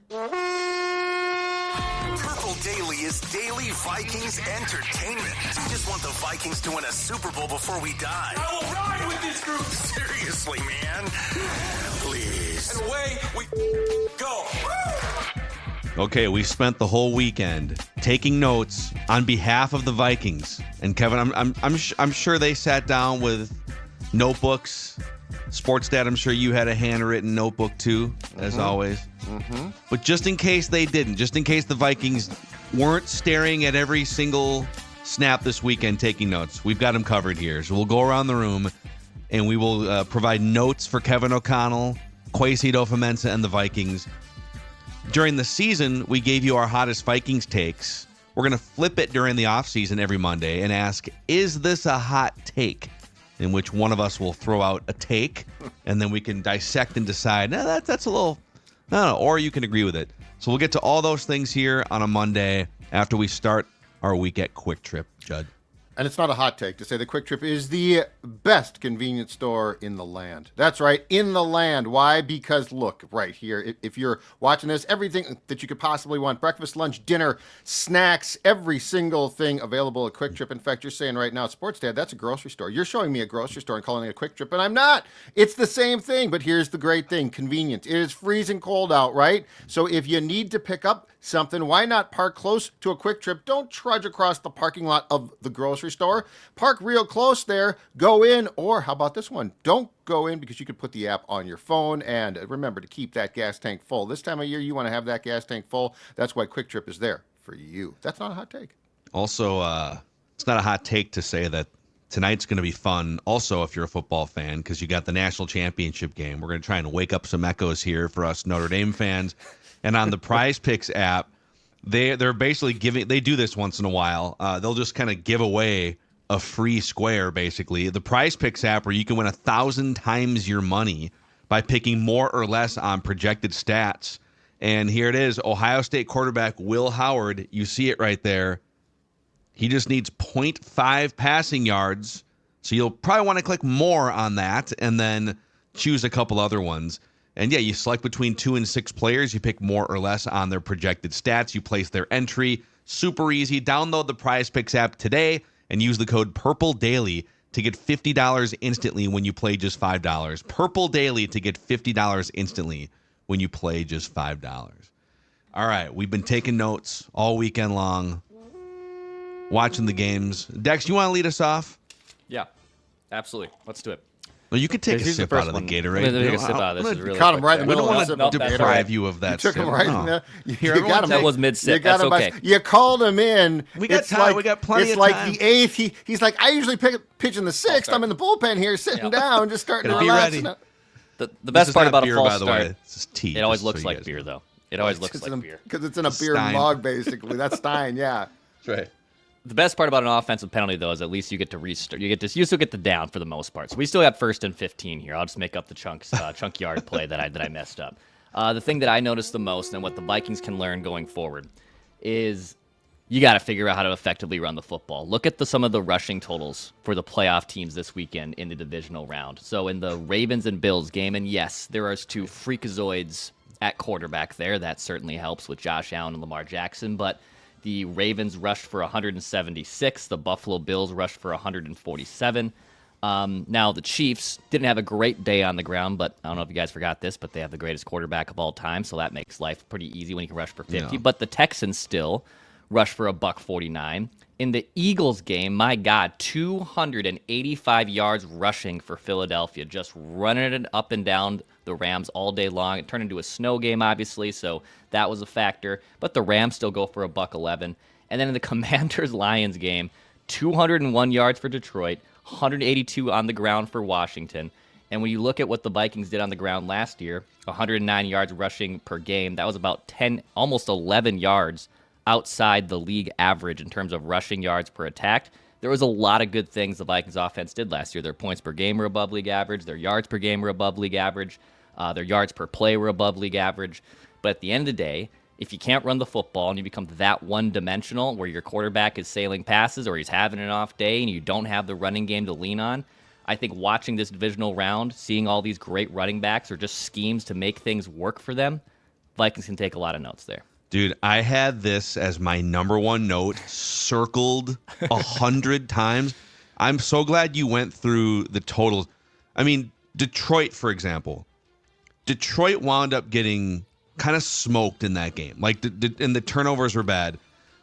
Purple Daily is daily Vikings entertainment. We just want the Vikings to win a Super Bowl before we die. I will ride with this group. Seriously, man. Please. And away we go. Okay, we spent the whole weekend taking notes on behalf of the Vikings. And Kevin, I'm sure they sat down with notebooks. Sports Dad, I'm sure you had a handwritten notebook too, as always. Mm-hmm. But just in case they didn't, just in case the Vikings weren't staring at every single snap this weekend taking notes, we've got them covered here. So we'll go around the room and we will provide notes for Kevin O'Connell, Kwesi Adofo-Mensah, and the Vikings. During the season, we gave you our hottest Vikings takes. We're going to flip it during the offseason every Monday and ask, is this a hot take? In which one of us will throw out a take, and then we can dissect and decide, that's a little, no, or you can agree with it. So we'll get to all those things here on a Monday after we start our week at Quick Trip, Judd. And it's not a hot take to say the Quick Trip is the best convenience store in the land. That's right, in the land. Why? Because look, right here, if you're watching this, everything that you could possibly want, breakfast, lunch, dinner, snacks, every single thing available at Quick Trip. In fact, you're saying right now, Sports Dad, that's a grocery store. You're showing me a grocery store and calling it a Quick Trip, and I'm not. It's the same thing, but here's the great thing, convenience. It is freezing cold out, right? So if you need to pick up something, why not park close to a Quick Trip? Don't trudge across the parking lot of the grocery store. Park real close there, go in, or how about this one? Don't go in because you could put the app on your phone, and remember to keep that gas tank full. This time of year, you want to have that gas tank full. That's why Quick Trip is there for you. That's not a hot take. Also, it's not a hot take to say that tonight's going to be fun. Also, if you're a football fan, because you got the national championship game. We're going to try and wake up some echoes here for us Notre Dame fans. And on the Prize Picks app, they're basically giving, they do this once in a while. They'll just kind of give away a free square, basically. The Prize Picks app, where you can win 1,000 times your money by picking more or less on projected stats. And here it is, Ohio State quarterback Will Howard. You see it right there. He just needs 0.5 passing yards. So you'll probably want to click more on that and then choose a couple other ones. And yeah, you select between 2 and 6 players. You pick more or less on their projected stats. You place their entry. Super easy. Download the Prize Picks app today and use the code PURPLEDAILY to get $50 instantly when you play just $5. Purple Daily to get $50 instantly when you play just $5. All right, we've been taking notes all weekend long, watching the games. Dex, you want to lead us off? Yeah, absolutely. Let's do it. Well, you could take a sip out of the Gatorade. Let me take a sip out of this. Is really caught him right in the We middle. don't want to deprive you of that. You took him right in there. Here, got him. That was mid-sip. That's okay. You called him in. We got time. We got plenty of time. It's like the 8th. He's like, I usually pitch in the 6th. I'm in the bullpen here, sitting down, just starting to relax. The best part about a false by the start, way. This is tea. it always looks like beer, though. It always looks like beer. Because it's in a beer Stein. mug, basically. That's Stein, yeah. That's right. The best part about an offensive penalty, though, is at least you get to restart. You still get the down for the most part. So we still got 1st and 15 here. I'll just make up the chunk yard play that I messed up. The thing that I noticed the most, and what the Vikings can learn going forward, is you got to figure out how to effectively run the football. Look at some of the rushing totals for the playoff teams this weekend in the divisional round. So in the Ravens and Bills game, and yes, there are 2 freakazoids at quarterback there. That certainly helps with Josh Allen and Lamar Jackson, but the Ravens rushed for 176. The Buffalo Bills rushed for 147. Now, the Chiefs didn't have a great day on the ground, but I don't know if you guys forgot this, but they have the greatest quarterback of all time, so that makes life pretty easy when you can rush for 50. Yeah. But the Texans still rushed for $149. In the Eagles game, my God, 285 yards rushing for Philadelphia, just running it up and down the Rams all day long. It turned into a snow game, obviously, so that was a factor. But the Rams still go for $111. And then in the Commanders-Lions game, 201 yards for Detroit, 182 on the ground for Washington. And when you look at what the Vikings did on the ground last year, 109 yards rushing per game, that was about 10, almost 11 yards outside the league average in terms of rushing yards per attack. There was a lot of good things the Vikings offense did last year. Their points per game were above league average. Their yards per game were above league average. Their yards per play were above league average. But at the end of the day, if you can't run the football and you become that one-dimensional where your quarterback is sailing passes or he's having an off day and you don't have the running game to lean on, I think watching this divisional round, seeing all these great running backs or just schemes to make things work for them, Vikings can take a lot of notes there. Dude, I had this as my number one note circled 100 times. I'm so glad you went through the totals. I mean, Detroit, for example. Detroit wound up getting kind of smoked in that game. Like, and the turnovers were bad.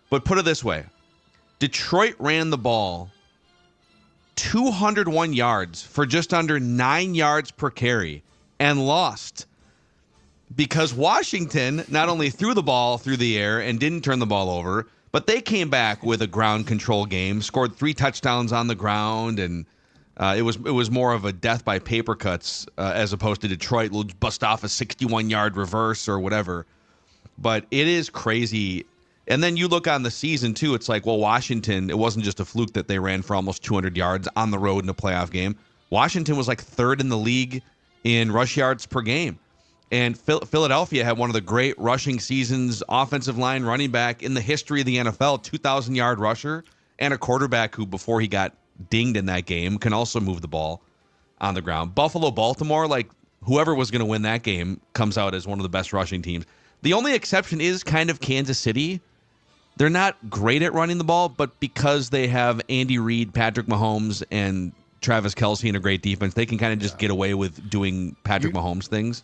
But put it this way. Detroit ran the ball 201 yards for just under 9 yards per carry and lost. Because Washington not only threw the ball through the air and didn't turn the ball over, but they came back with a ground control game, scored 3 touchdowns on the ground, and it was more of a death by paper cuts as opposed to Detroit will bust off a 61-yard reverse or whatever. But it is crazy. And then you look on the season, too. It's like, well, Washington, it wasn't just a fluke that they ran for almost 200 yards on the road in a playoff game. Washington was like third in the league in rush yards per game. And Philadelphia had one of the great rushing seasons, offensive line running back in the history of the NFL, 2,000-yard rusher, and a quarterback who, before he got dinged in that game, can also move the ball on the ground. Buffalo-Baltimore, like whoever was going to win that game, comes out as one of the best rushing teams. The only exception is kind of Kansas City. They're not great at running the ball, but because they have Andy Reid, Patrick Mahomes, and Travis Kelce and a great defense, they can kind of just get away with doing Patrick Mahomes things.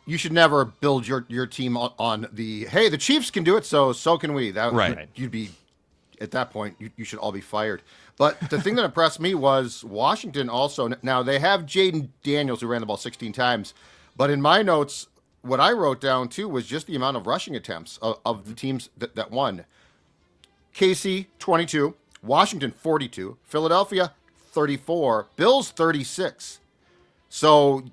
You should never build your team on the, hey, the Chiefs can do it, so can we. Right. You'd be, at that point, you should all be fired. But the thing that impressed me was Washington also. Now, they have Jaden Daniels, who ran the ball 16 times. But in my notes, what I wrote down, too, was just the amount of rushing attempts of the teams that won. KC, 22. Washington, 42. Philadelphia, 34. Bills, 36. So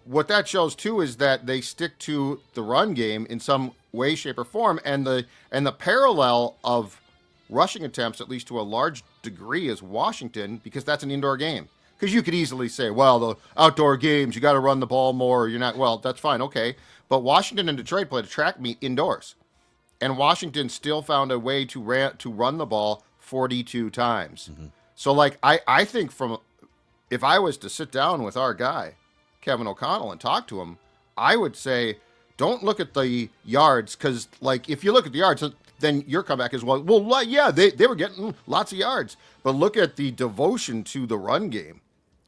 what that shows too is that they stick to the run game in some way, shape, or form, and the parallel of rushing attempts, at least to a large degree, is Washington, because that's an indoor game. Because you could easily say, well, the outdoor games, you got to run the ball more. You're not, well, that's fine, okay. But Washington and Detroit played a track meet indoors, and Washington still found a way to run the ball 42 times. Mm-hmm. So, like, I think if I was to sit down with our guy, Kevin O'Connell, and talk to him, I would say, don't look at the yards, because, like, if you look at the yards, then your comeback is, well, yeah, they were getting lots of yards. But look at the devotion to the run game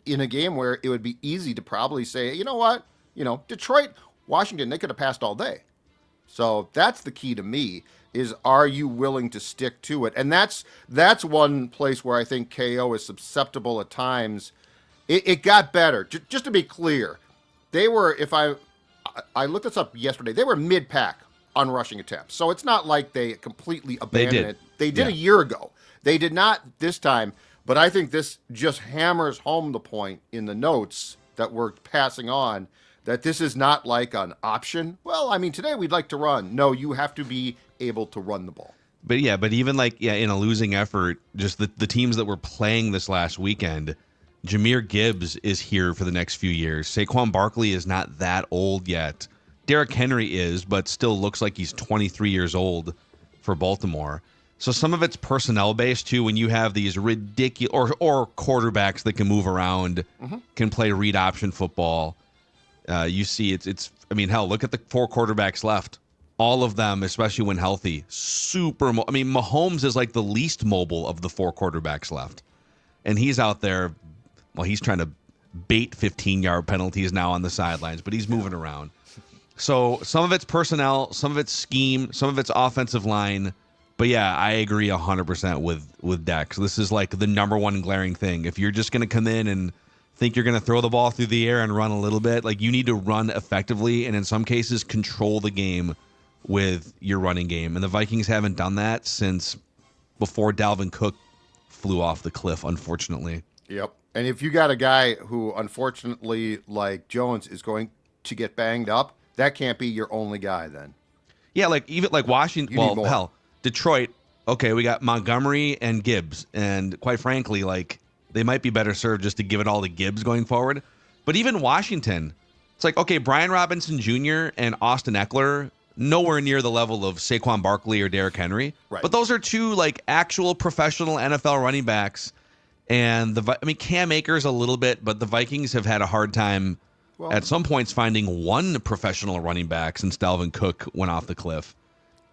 in a game where it would be easy to probably say, you know what, Detroit, Washington, they could have passed all day. So that's the key to me, is are you willing to stick to it? And that's one place where I think KO is susceptible at times. It got better. Just to be clear, they were, I looked this up yesterday, they were mid-pack on rushing attempts. So it's not like they completely abandoned it. They did a year ago. They did not this time, but I think this just hammers home the point in the notes that we're passing on, that this is not like an option. Well, I mean, today we'd like to run. No, you have to be able to run the ball. But even in a losing effort, just the teams that were playing this last weekend, Jahmyr Gibbs is here for the next few years. Saquon Barkley is not that old yet. Derrick Henry is, but still looks like he's 23 years old for Baltimore. So some of it's personnel based too. When you have these ridiculous or quarterbacks that can move around, can play read option football, you see it's. I mean, hell, look at the 4 quarterbacks left. All of them, especially when healthy, Mahomes is like the least mobile of the 4 quarterbacks left, and he's out there. Well, he's trying to bait 15-yard penalties now on the sidelines, but he's moving around. So some of it's personnel, some of it's scheme, some of it's offensive line. But yeah, I agree 100% with Dex. This is like the number one glaring thing. If you're just going to come in and think you're going to throw the ball through the air and run a little bit, like you need to run effectively and in some cases control the game with your running game. And the Vikings haven't done that since before Dalvin Cook flew off the cliff, unfortunately. Yep. And if you got a guy who, unfortunately, like Jones, is going to get banged up, that can't be your only guy then. Yeah, like even like Washington. Well, hell, Detroit. Okay, we got Montgomery and Gibbs, and quite frankly, like they might be better served just to give it all to Gibbs going forward. But even Washington, it's like, okay, Brian Robinson Jr. and Austin Eckler, nowhere near the level of Saquon Barkley or Derrick Henry. Right. But those are 2 like actual professional NFL running backs. And Cam Akers a little bit, but the Vikings have had a hard time at some points finding one professional running back since Dalvin Cook went off the cliff.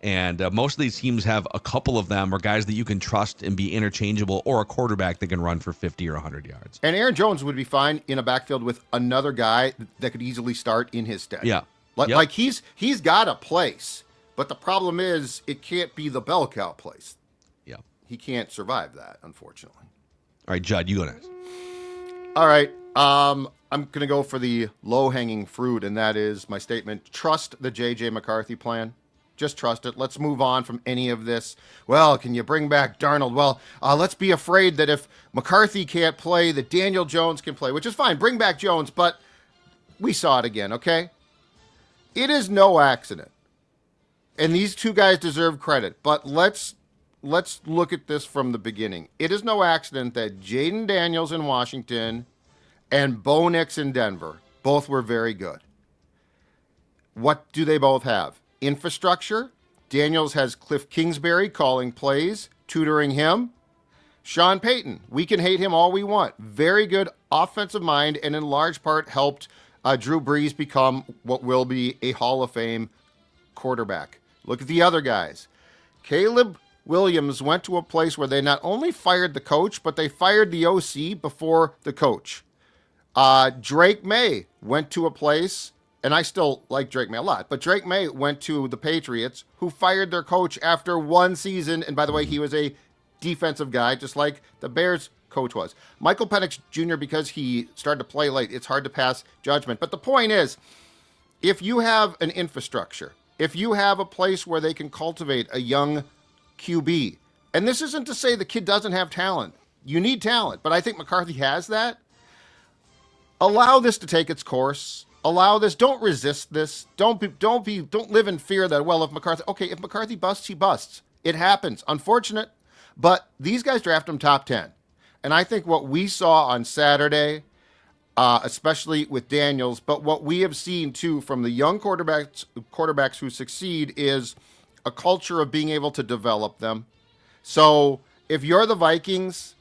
And most of these teams have a couple of them or guys that you can trust and be interchangeable, or a quarterback that can run for 50 or 100 yards. And Aaron Jones would be fine in a backfield with another guy that could easily start in his stead. Yeah. Like he's got a place, but the problem is it can't be the bell cow place. Yeah. He can't survive that, unfortunately. All right, Judd, you go next. All right. I'm going to go for the low-hanging fruit, and that is my statement. Trust the JJ McCarthy plan. Just trust it. Let's move on from any of this. Well, can you bring back Darnold? Well, let's be afraid that if McCarthy can't play, that Daniel Jones can play, which is fine. Bring back Jones, but we saw it again, okay? It is no accident. And these two guys deserve credit, but let's look at this from the beginning. It is no accident that Jaden Daniels in Washington and Bo Nix in Denver both were very good. What do they both have? Infrastructure. Daniels has Cliff Kingsbury calling plays, tutoring him. Sean Payton, we can hate him all we want. Very good offensive mind, and in large part helped Drew Brees become what will be a Hall of Fame quarterback. Look at the other guys. Caleb Williams went to a place where they not only fired the coach, but they fired the OC before the coach. Drake May went to a place, and I still like Drake May a lot, but Drake May went to the Patriots, who fired their coach after one season. And by the way, he was a defensive guy, just like the Bears coach was. Michael Penix Jr., because he started to play late, it's hard to pass judgment. But the point is, if you have an infrastructure, if you have a place where they can cultivate a young QB, and this isn't to say the kid doesn't have talent. You need talent, but I think McCarthy has that. Allow this to take its course. Allow this. Don't resist this. Don't live in fear that, well, if McCarthy busts, he busts. It happens. Unfortunate, but these guys draft him top 10. And I think what we saw on Saturday, especially with Daniels, but what we have seen too from the young quarterbacks who succeed, is a culture of being able to develop them. So if you're the Vikings,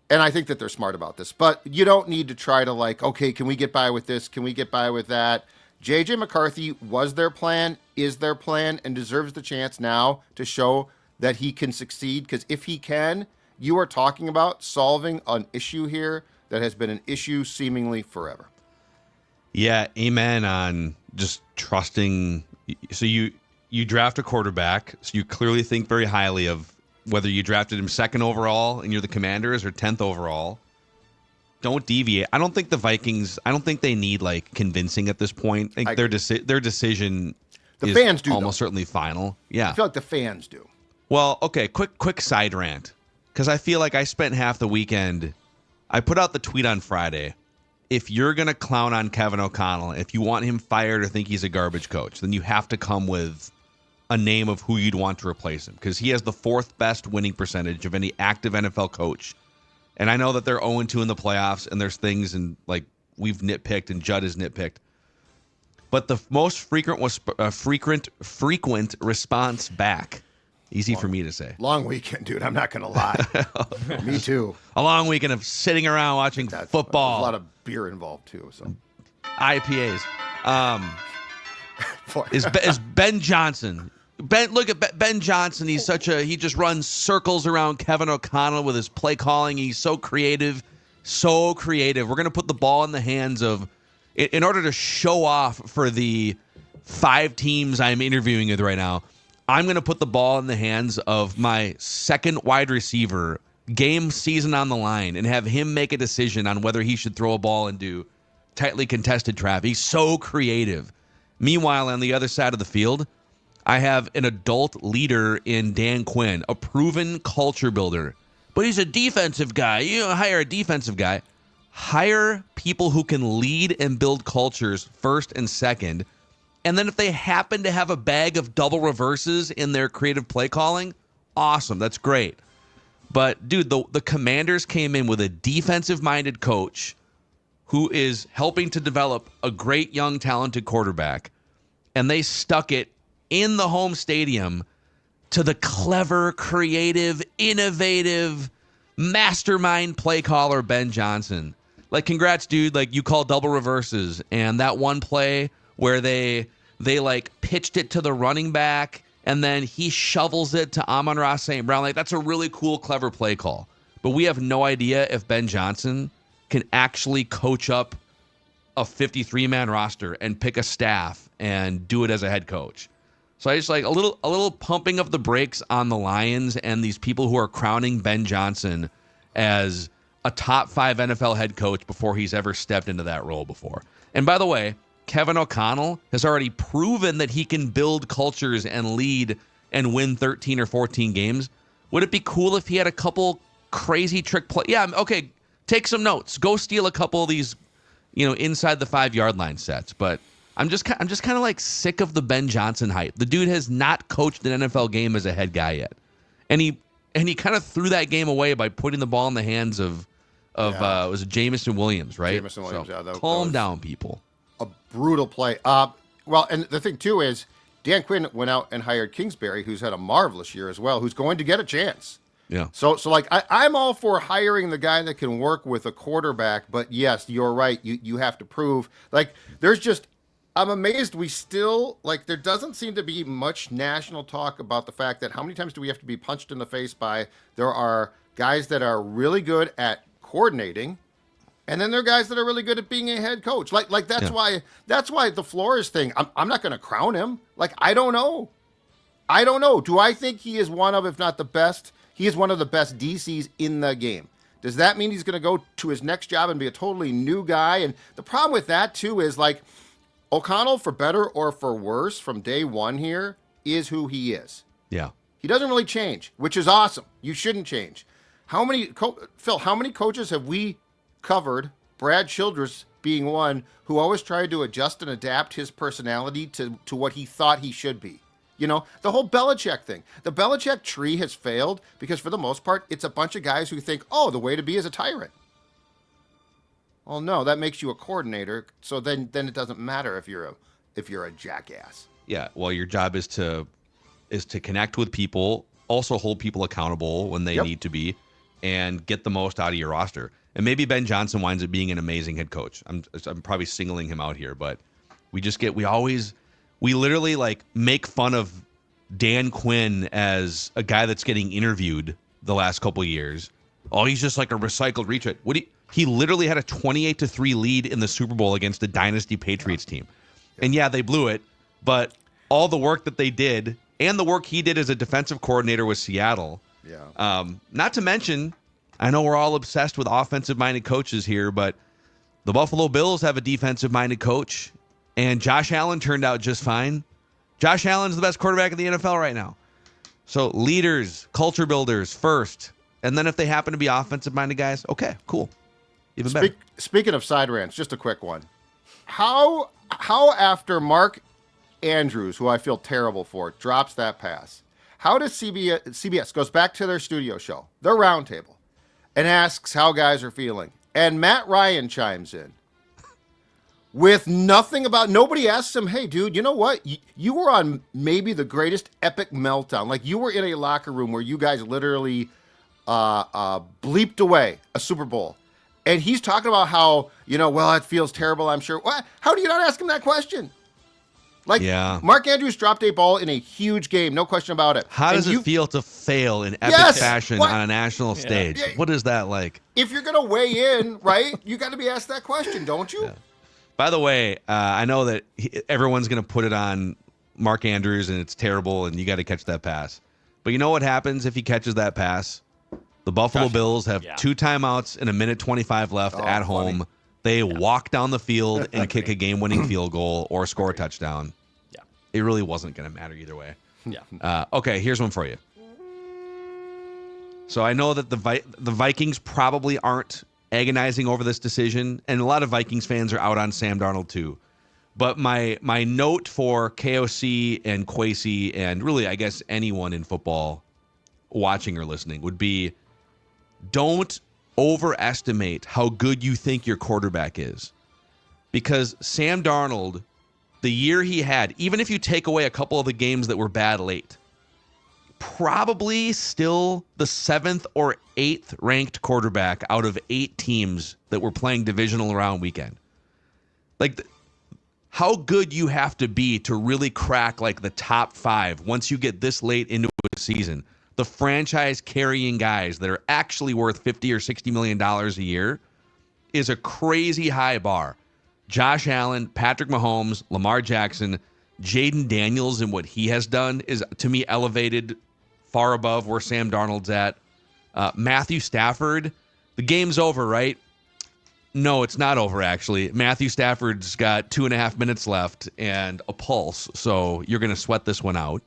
and I think that they're smart about this, but you don't need to try to okay, can we get by with this? Can we get by with that? JJ McCarthy was their plan, is their plan, and deserves the chance now to show that he can succeed. Because if he can, you are talking about solving an issue here that has been an issue seemingly forever. Yeah, amen on just trusting. So you draft a quarterback, so you clearly think very highly of whether you drafted him 2nd overall and you're the Commanders, or 10th overall. Don't deviate. I don't think the Vikings, I don't think they need convincing at this point. I think their decision the is fans do, almost certainly final. Yeah. I feel like the fans do. Well, okay, quick side rant. Because I feel like I spent half the weekend, I put out the tweet on Friday. If you're going to clown on Kevin O'Connell, if you want him fired or think he's a garbage coach, then you have to come with a name of who you'd want to replace him, because he has the 4th best winning percentage of any active NFL coach. And I know that they're 0-2 in the playoffs, and there's things and we've nitpicked and Judd has nitpicked. But the most frequent response back, easy for me to say. Long weekend, dude. I'm not going to lie. Me too. A long weekend of sitting around watching football. There's a lot of beer involved too. So IPAs. Is Ben Johnson. Look at Ben Johnson. He just runs circles around Kevin O'Connell with his play calling. He's so creative. We're going to put the ball in the hands of, in order to show off for the 5 teams I'm interviewing with right now, I'm going to put the ball in the hands of my 2nd wide receiver, game season on the line, and have him make a decision on whether he should throw a ball and do tightly contested traffic. He's so creative. Meanwhile, on the other side of the field, I have an adult leader in Dan Quinn, a proven culture builder. But he's a defensive guy. You don't hire a defensive guy. Hire people who can lead and build cultures first and second. And then if they happen to have a bag of double reverses in their creative play calling, awesome. That's great. But, dude, the Commanders came in with a defensive-minded coach who is helping to develop a great young talented quarterback, and they stuck it in the home stadium to the clever, creative, innovative, mastermind play caller Ben Johnson. like, congrats, dude. Like, you call double reverses, and that one play where they like pitched it to the running back, and then he shovels it to Amon-Ra St. Brown. Like, that's a really cool, clever play call. But we have no idea if Ben Johnson can actually coach up a 53-man roster and pick a staff and do it as a head coach. So I just like a little pumping of the brakes on the Lions and these people who are crowning Ben Johnson as a top 5 NFL head coach before he's ever stepped into that role before. And by the way, Kevin O'Connell has already proven that he can build cultures and lead and win 13 or 14 games. Would it be cool if he had a couple crazy trick play? Yeah, okay, take some notes. Go steal a couple of these, inside the 5-yard line sets. But I'm just kind of like sick of the Ben Johnson hype. The dude has not coached an NFL game as a head guy yet, and he kind of threw that game away by putting the ball in the hands of was it Jameson Williams, right? Jameson Williams, so, that calm was down, people. A brutal play. Well, and the thing too is Dan Quinn went out and hired Kingsbury, who's had a marvelous year as well, who's going to get a chance. Yeah. So like I'm all for hiring the guy that can work with a quarterback, but yes, you're right. You have to prove. Like, I'm amazed we still, like, there doesn't seem to be much national talk about the fact that how many times do we have to be punched in the face by there are guys that are really good at coordinating, and then there are guys that are really good at being a head coach. Like that's why the Flores thing, I'm not going to crown him. Like, I don't know. Do I think he is one of, if not the best, he is one of the best DCs in the game? Does that mean he's going to go to his next job and be a totally new guy? And the problem with that too is, like, O'Connell, for better or for worse, from day one here, is who he is. Yeah. He doesn't really change, which is awesome. You shouldn't change. How many coaches have we covered, Brad Childress being one, who always tried to adjust and adapt his personality to what he thought he should be? The whole Belichick thing. The Belichick tree has failed because, for the most part, it's a bunch of guys who think, oh, the way to be is a tyrant. Well, no, that makes you a coordinator. So then it doesn't matter if you're a jackass. Yeah. Well, your job is to connect with people, also hold people accountable when they need to be, and get the most out of your roster. And maybe Ben Johnson winds up being an amazing head coach. I'm probably singling him out here, but we literally like make fun of Dan Quinn as a guy that's getting interviewed the last couple of years. Oh, he's just like a recycled retread. He literally had a 28-3 lead in the Super Bowl against the dynasty Patriots team. And yeah, they blew it, but all the work that they did and the work he did as a defensive coordinator with Seattle. Yeah. Not to mention, I know we're all obsessed with offensive-minded coaches here, but the Buffalo Bills have a defensive-minded coach, and Josh Allen turned out just fine. Josh Allen's the best quarterback in the NFL right now. So leaders, culture builders first, and then if they happen to be offensive-minded guys, okay, cool. Even better. Speaking of side rants, just a quick one. How after Mark Andrews, who I feel terrible for, drops that pass, how does CBS goes back to their studio show, their roundtable, and asks how guys are feeling, and Matt Ryan chimes in with nobody asks him, hey, dude, you know what? You were on maybe the greatest epic meltdown. Like, you were in a locker room where you guys literally bleeped away a Super Bowl. And he's talking about how, it feels terrible, I'm sure. What? How do you not ask him that question? Like, Mark Andrews dropped a ball in a huge game, no question about it. How does it feel to fail in epic fashion on a national stage? Yeah. What is that like? If you're going to weigh in, right, you got to be asked that question, don't you? Yeah. By the way, I know that everyone's going to put it on Mark Andrews, and it's terrible, and you got to catch that pass. But you know what happens if he catches that pass? The Buffalo Bills have 2 timeouts and 1:25 left at home. Funny. They walk down the field and kick a game-winning field goal or score a touchdown. Yeah, it really wasn't going to matter either way. Yeah. Okay, here's one for you. So I know that the Vikings probably aren't agonizing over this decision, and a lot of Vikings fans are out on Sam Darnold too. But my note for KOC and Kwesi, and really, I guess, anyone in football watching or listening would be, don't overestimate how good you think your quarterback is. Because Sam Darnold, the year he had, even if you take away a couple of the games that were bad late, probably still the 7th or 8th ranked quarterback out of 8 teams that were playing divisional round weekend. Like, how good you have to be to really crack like the top 5 once you get this late into a season. The franchise carrying guys that are actually worth $50 or $60 million a year is a crazy high bar. Josh Allen, Patrick Mahomes, Lamar Jackson, Jaden Daniels, and what he has done is, to me, elevated far above where Sam Darnold's at. Matthew Stafford, the game's over, right? No, it's not over, actually. Matthew Stafford's got 2.5 minutes left and a pulse, so you're going to sweat this one out.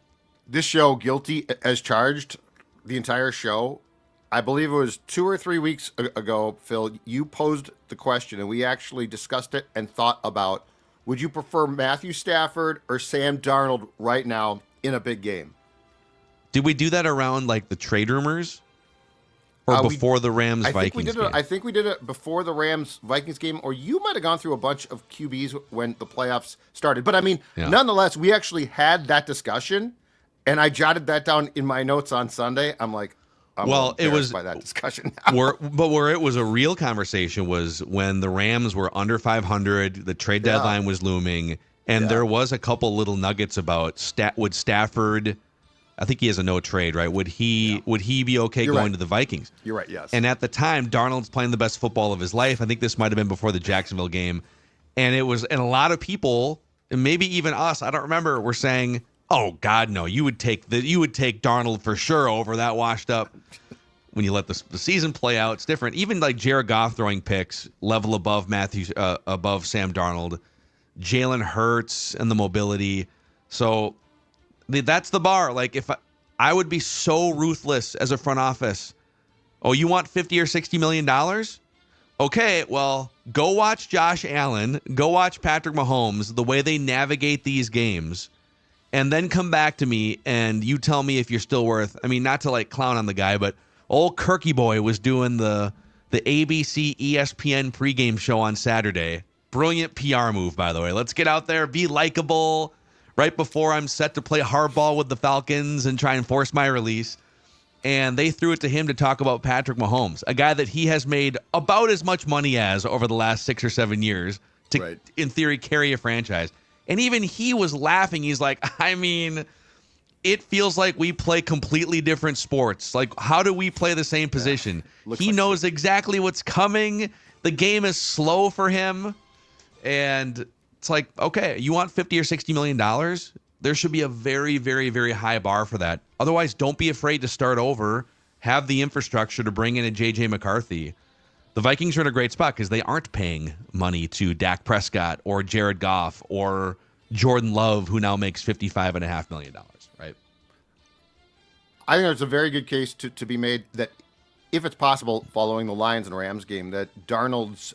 This show, Guilty as Charged, the entire show, I believe it was 2 or 3 weeks ago, Phil, you posed the question, and we actually discussed it and thought about, would you prefer Matthew Stafford or Sam Darnold right now in a big game? Did we do that around like the trade rumors? Or before the Rams-Vikings game? I think we did it before the Rams-Vikings game, or you might have gone through a bunch of QBs when the playoffs started. But, I mean, Nonetheless, we actually had that discussion, and I jotted that down in my notes on Sunday. I'm like, it was by that discussion now. Where it was a real conversation was when the Rams were under 500, the trade deadline was looming, and there was a couple little nuggets about would Stafford – I think he has a no trade, right? Would he be okay going to the Vikings? You're right, yes. And at the time, Darnold's playing the best football of his life. I think this might have been before the Jacksonville game. And a lot of people, and maybe even us, I don't remember, were saying, "Oh God, no, you would take Darnold for sure over that washed up." When you let the season play out, it's different. Even like Jared Goff throwing picks level above above Sam Darnold, Jalen Hurts and the mobility. So that's the bar. Like, if I would be so ruthless as a front office. Oh, you want $50 or $60 million? Okay, well, go watch Josh Allen, go watch Patrick Mahomes, the way they navigate these games, and then come back to me and you tell me if you're still worth. I mean, not to like clown on the guy, but old Kirky Boy was doing the ABC ESPN pregame show on Saturday. Brilliant PR move, by the way. Let's get out there, be likable. Right before I'm set to play hardball with the Falcons and try and force my release. And they threw it to him to talk about Patrick Mahomes, a guy that he has made about as much money as over the last 6 or 7 years to, in theory, carry a franchise. And even he was laughing. He's like, I mean, it feels like we play completely different sports. Like, how do we play the same position? He knows exactly what's coming. The game is slow for him. And it's like, okay, you want $50 or $60 million? There should be a very, very, very high bar for that. Otherwise, don't be afraid to start over. Have the infrastructure to bring in a JJ McCarthy. The Vikings are in a great spot because they aren't paying money to Dak Prescott or Jared Goff or Jordan Love, who now makes $55.5 million, right? I think there's a very good case to be made that if it's possible, following the Lions and Rams game, that Darnold's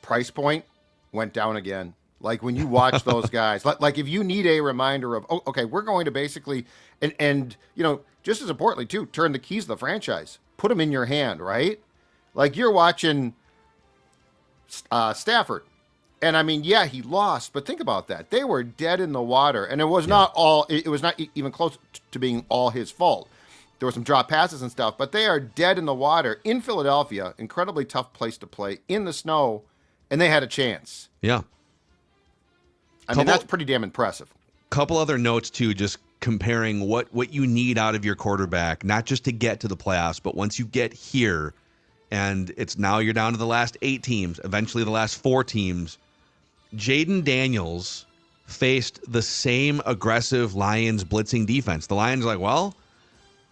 price point went down again. Like when you watch those guys, like if you need a reminder of, oh, okay, we're going to basically, and you know, just as importantly too, turn the keys to the franchise, put them in your hand, right? Like you're watching Stafford, and I mean, yeah, he lost, but think about that. They were dead in the water, and it was not all, it was not even close to being all his fault. There were some drop passes and stuff, but they are dead in the water in Philadelphia, incredibly tough place to play in the snow, and they had a chance. Yeah. I mean, that's pretty damn impressive. Couple other notes, too, just comparing what you need out of your quarterback, not just to get to the playoffs, but once you get here, and it's now you're down to the last 8 teams, eventually the last 4 teams. Jaden Daniels faced the same aggressive Lions blitzing defense. The Lions are like, well,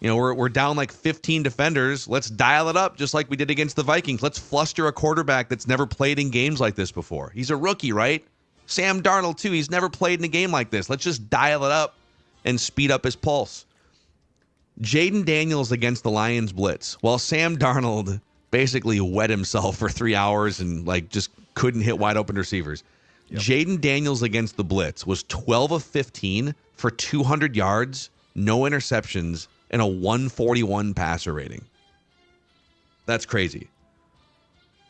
you know, we're down like 15 defenders. Let's dial it up just like we did against the Vikings. Let's fluster a quarterback that's never played in games like this before. He's a rookie, right? Sam Darnold, too. He's never played in a game like this. Let's just dial it up and speed up his pulse. Jaden Daniels against the Lions blitz. Well, Sam Darnold basically wet himself for 3 hours and like just couldn't hit wide open receivers. Yep. Jaden Daniels against the blitz was 12 of 15 for 200 yards, no interceptions, and a 141 passer rating. That's crazy.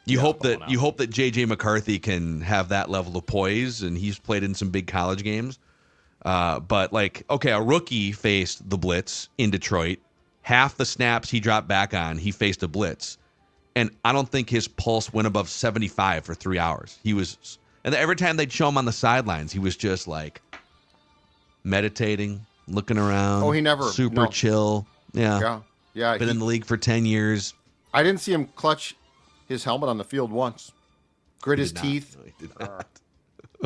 You hope that JJ McCarthy can have that level of poise, and he's played in some big college games. But okay, a rookie faced the blitz in Detroit. Half the snaps he dropped back on, he faced a blitz. And I don't think his pulse went above 75 for 3 hours. And every time they'd show him on the sidelines, he was just meditating, looking around. Oh, he never super chill. Yeah. Been in the league for 10 years. I didn't see him clutch his helmet on the field once. Grit his teeth. No, he did not.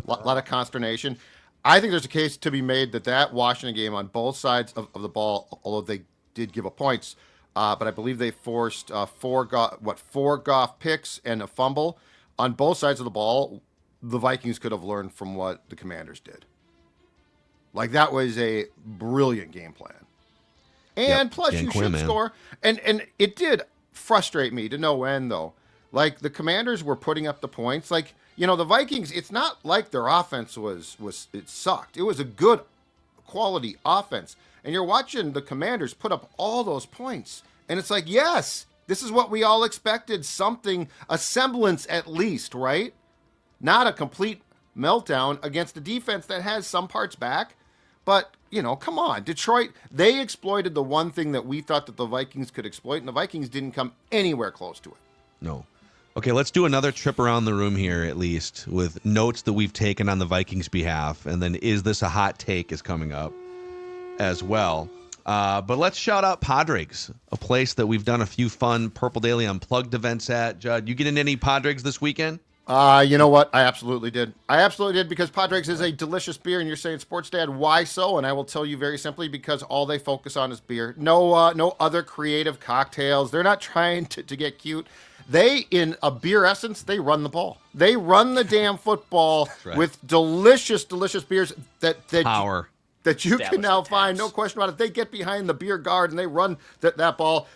A lot of consternation. I think there's a case to be made that Washington game on both sides of the ball, although they did give up points, but I believe they forced four Goff picks and a fumble. On both sides of the ball, the Vikings could have learned from what the Commanders did. That was a brilliant game plan. And plus, you should score. And it did frustrate me to no end, though. The Commanders were putting up the points. The Vikings, it's not like their offense it sucked. It was a good quality offense. And you're watching the Commanders put up all those points. And it's yes, this is what we all expected. Something, a semblance at least, right? Not a complete meltdown against a defense that has some parts back. But, come on. Detroit, they exploited the one thing that we thought that the Vikings could exploit, and the Vikings didn't come anywhere close to it. No. Okay, let's do another trip around the room here, at least, with notes that we've taken on the Vikings' behalf. And then is this a hot take is coming up as well. But let's shout out Padres, a place that we've done a few fun Purple Daily Unplugged events at. Judd, you get into any Padres this weekend? You know what? I absolutely did. Because Padres is a delicious beer, and you're saying, Sports Dad, why so? And I will tell you very simply, because all they focus on is beer. No other creative cocktails. They're not trying to get cute. They, in a beer essence, they run the ball. They run the damn football with delicious, delicious beers that power. That you can now find, no question about it. They get behind the beer guard and they run that ball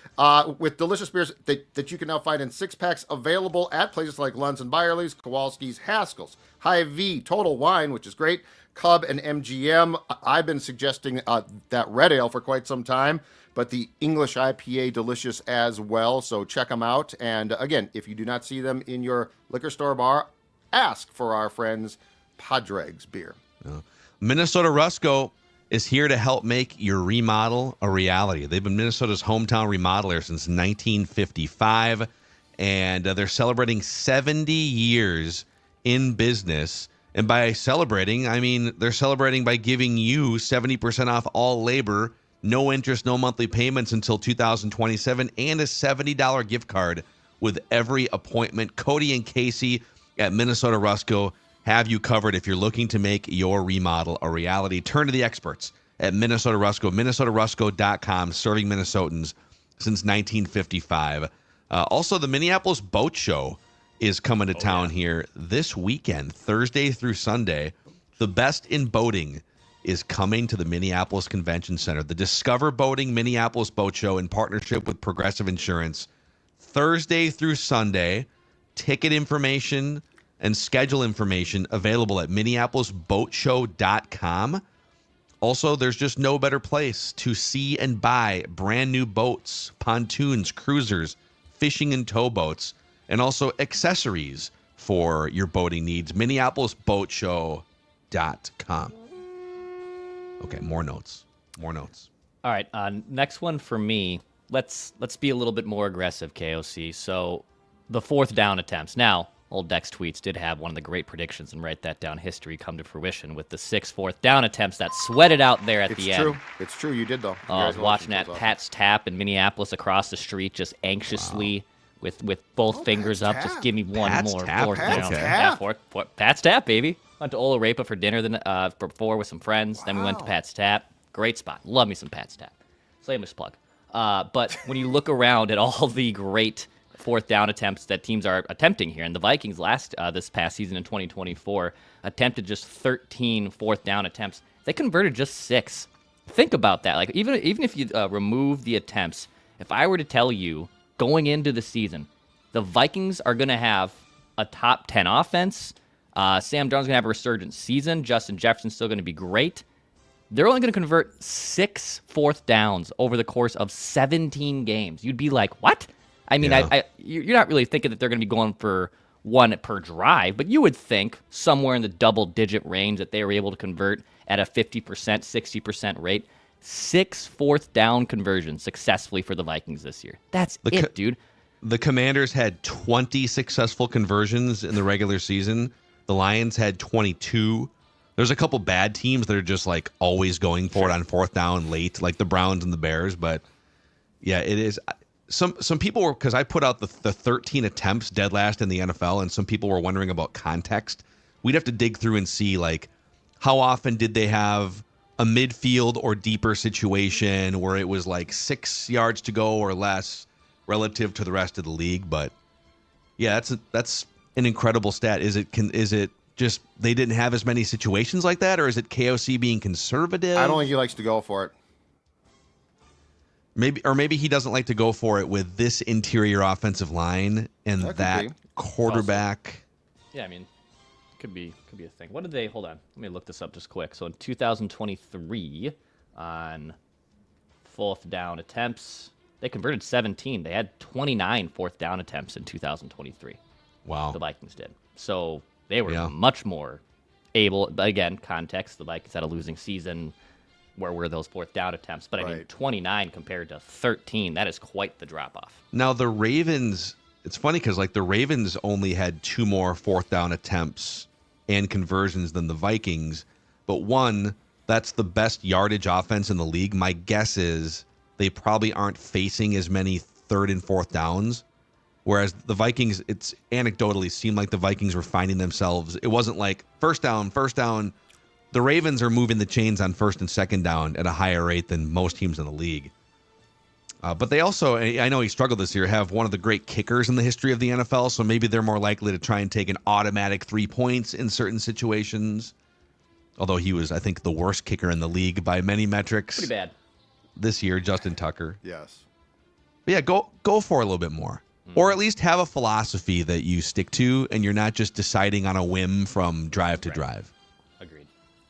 with delicious beers that you can now find in 6-packs available at places like Lund's and Byerly's, Kowalski's, Haskell's, Hy-V, Total Wine, which is great, Cub and MGM. I've been suggesting that red ale for quite some time, but the English IPA delicious as well. So check them out. And again, if you do not see them in your liquor store bar, ask for our friends Padres beer. Minnesota Rusco is here to help make your remodel a reality. They've been Minnesota's hometown remodeler since 1955, and they're celebrating 70 years in business. And by celebrating, I mean they're celebrating by giving you 70% off all labor, no interest, no monthly payments until 2027, and a $70 gift card with every appointment. Cody and Casey at Minnesota Rusco have you covered if you're looking to make your remodel a reality. Turn to the experts at Minnesota Rusco, minnesotarusco.com, serving Minnesotans since 1955. Also, the Minneapolis Boat Show is coming to town here this weekend, Thursday through Sunday. The best in boating is coming to the Minneapolis Convention Center. The Discover Boating Minneapolis Boat Show in partnership with Progressive Insurance. Thursday through Sunday. Ticket information and schedule information available at minneapolisboatshow.com. Also, there's just no better place to see and buy brand new boats, pontoons, cruisers, fishing and towboats, and also accessories for your boating needs. minneapolisboatshow.com. Okay, more notes. All right, next one for me. Let's be a little bit more aggressive, KOC. So the fourth down attempts. Now, Old Dex Tweets did have one of the great predictions and write that down. History come to fruition with the 6 fourth down attempts that sweated out there at the end. It's true. You did, though. I was watching that Pat's Tap in Minneapolis across the street just anxiously with both fingers up. Just give me one Pat's more Tap. fourth Pat's down. Tap. Yeah, Pat's Tap, baby. Went to Ola Rapa for dinner before with some friends. Then we went to Pat's Tap. Great spot. Love me some Pat's Tap. Shameless plug. But when you look around at all the great fourth down attempts that teams are attempting here, and the Vikings this past season in 2024 attempted just 13 fourth down attempts. They converted just 6. Think about that. Even if you remove the attempts, if I were to tell you going into the season, the Vikings are going to have a top 10 offense. Sam Darnold's going to have a resurgent season. Justin Jefferson's still going to be great. They're only going to convert 6 fourth downs over the course of 17 games. You'd be like, what? I mean, you're not really thinking that they're going to be going for one per drive, but you would think somewhere in the double-digit range that they were able to convert at a 50%, 60% rate. 6 fourth-down conversions successfully for the Vikings this year. That's it, dude. The Commanders had 20 successful conversions in the regular season. The Lions had 22. There's a couple bad teams that are just like always going for it on fourth down late, like the Browns and the Bears. But yeah, it is. Some people were, because I put out the 13 attempts dead last in the NFL, and some people were wondering about context. We'd have to dig through and see like how often did they have a midfield or deeper situation where it was like 6 yards to go or less relative to the rest of the league. But yeah, that's an incredible stat. Is it just they didn't have as many situations like that, or is it KOC being conservative? I don't think he likes to go for it. Maybe he doesn't like to go for it with this interior offensive line and that quarterback. Also, yeah, I mean, could be a thing. What did they? Hold on, let me look this up just quick. So in 2023, on fourth down attempts, they converted 17. They had 29 fourth down attempts in 2023. Wow, the Vikings did. So they were much more able. But again, context: the Vikings had a losing season. Where were those fourth down attempts? But I mean, 29 compared to 13, that is quite the drop off. Now the Ravens, it's funny because like the Ravens only had 2 more fourth down attempts and conversions than the Vikings, but one, that's the best yardage offense in the league. My guess is they probably aren't facing as many third and fourth downs, whereas the Vikings, it's anecdotally seemed like the Vikings were finding themselves. It wasn't like first down. The Ravens are moving the chains on first and second down at a higher rate than most teams in the league. But they also, I know he struggled this year, have one of the great kickers in the history of the NFL, so maybe they're more likely to try and take an automatic 3 points in certain situations. Although he was, I think, the worst kicker in the league by many metrics. Pretty bad. This year, Justin Tucker. Yes. But yeah, go for it a little bit more. Or at least have a philosophy that you stick to, and you're not just deciding on a whim from drive to drive. Agreed.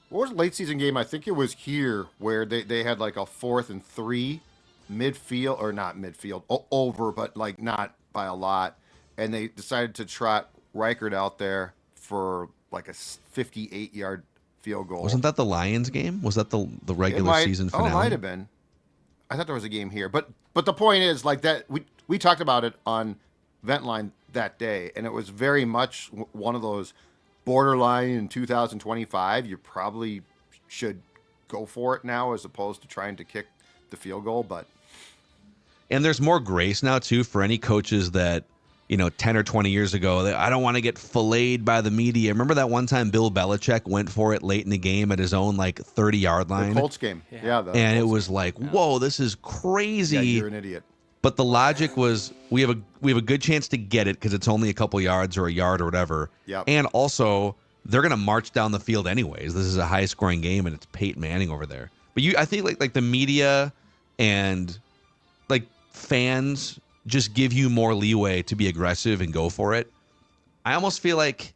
What was the late season game? I think it was here where they had like a 4th and 3 midfield, or not midfield, over, but like not by a lot. And they decided to trot Reichert out there for like a 58-yard field goal. Wasn't that the Lions game? Was that the regular season finale? Oh, it might have been. I thought there was a game here. But the point is, like, that we talked about it on Ventline that day, and it was very much one of those borderline in 2025. You probably should go for it now as opposed to trying to kick the field goal. And there's more grace now, too, for any coaches that, 10 or 20 years ago, I don't want to get filleted by the media. Remember that one time Bill Belichick went for it late in the game at his own, 30-yard line? The Colts game. Yeah. And it was like, whoa, this is crazy. Yeah, you're an idiot. But the logic was we have a good chance to get it because it's only a couple yards or a yard or whatever. Yep. And also, they're going to march down the field anyways. This is a high-scoring game, and it's Peyton Manning over there. But I think like the media and fans just give you more leeway to be aggressive and go for it. I almost feel like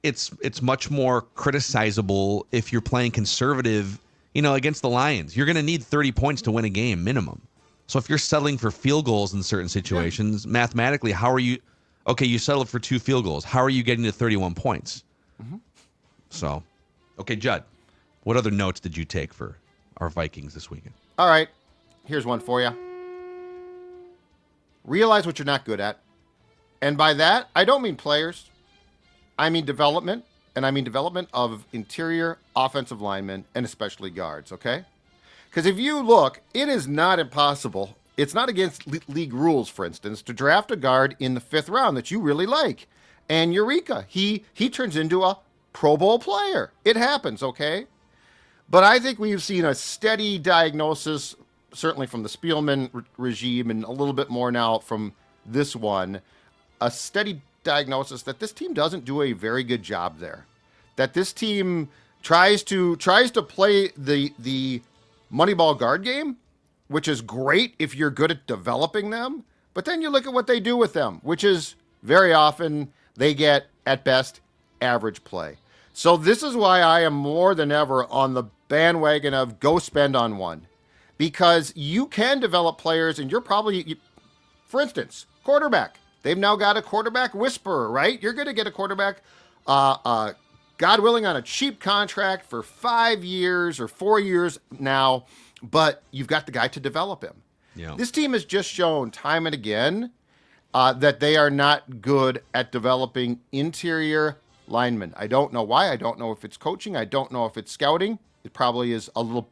it's much more criticizable if you're playing conservative, against the Lions. You're going to need 30 points to win a game minimum. So if you're settling for field goals in certain situations, mathematically, how are you? Okay, you settled for 2 field goals. How are you getting to 31 points? Mm-hmm. So, okay, Judd, what other notes did you take for our Vikings this weekend? All right, here's one for you. Realize what you're not good at. And by that, I don't mean players. I mean development, and I mean development of interior offensive linemen and especially guards, okay? Because if you look, it is not impossible. It's not against league rules, for instance, to draft a guard in the 5th round that you really like. And eureka, he turns into a Pro Bowl player. It happens, okay? But I think we've seen a steady diagnosis, certainly from the Spielman regime and a little bit more now from this one, a steady diagnosis that this team doesn't do a very good job there. That this team tries to play the Moneyball guard game, which is great if you're good at developing them, but then you look at what they do with them, which is very often they get, at best, average play. So this is why I am more than ever on the bandwagon of go spend on one. Because you can develop players, and you're probably, for instance, quarterback. They've now got a quarterback whisperer, right? You're going to get a quarterback God willing, on a cheap contract for 5 years or 4 years now, but you've got the guy to develop him. Yeah. This team has just shown time and again that they are not good at developing interior linemen. I don't know why. I don't know if it's coaching. I don't know if it's scouting. It probably is a little